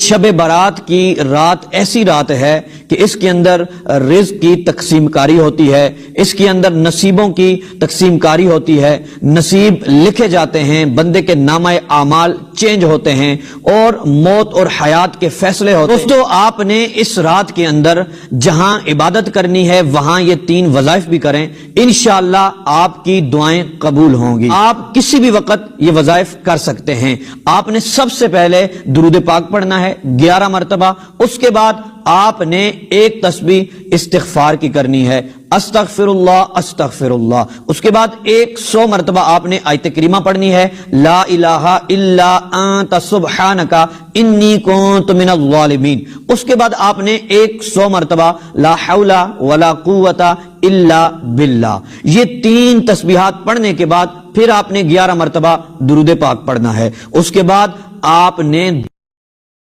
شب برات کی رات ایسی رات ہے کہ اس کے اندر رزق کی تقسیم کاری ہوتی ہے، اس کے اندر نصیبوں کی تقسیم کاری ہوتی ہے، نصیب لکھے جاتے ہیں، بندے کے نامہ اعمال چینج ہوتے ہیں اور موت اور حیات کے فیصلے ہوتے ہیں۔ دوستو، آپ نے اس رات کے اندر جہاں عبادت کرنی ہے وہاں یہ 3 وظائف بھی کریں، انشاءاللہ آپ کی دعائیں قبول ہوں گی۔ آپ کسی بھی وقت یہ وظائف کر سکتے ہیں۔ آپ نے سب سے پہلے درود پاک پڑھنا ہے 11 مرتبہ، اس کے بعد آپ نے ایک تسبیح استغفار کی کرنی ہے، استغفر اللہ استغفر اللہ۔ اس کے بعد 100 مرتبہ آپ نے آیت کریمہ پڑھنی ہے، لا الہ الا انت سبحانک انی کنت من الظالمین۔ اس کے بعد آپ نے 100 مرتبہ لا حول ولا قوت الا باللہ۔ یہ 3 تسبیحات پڑھنے کے بعد پھر آپ نے 11 مرتبہ درود پاک پڑھنا ہے۔ اس کے بعد آپ نے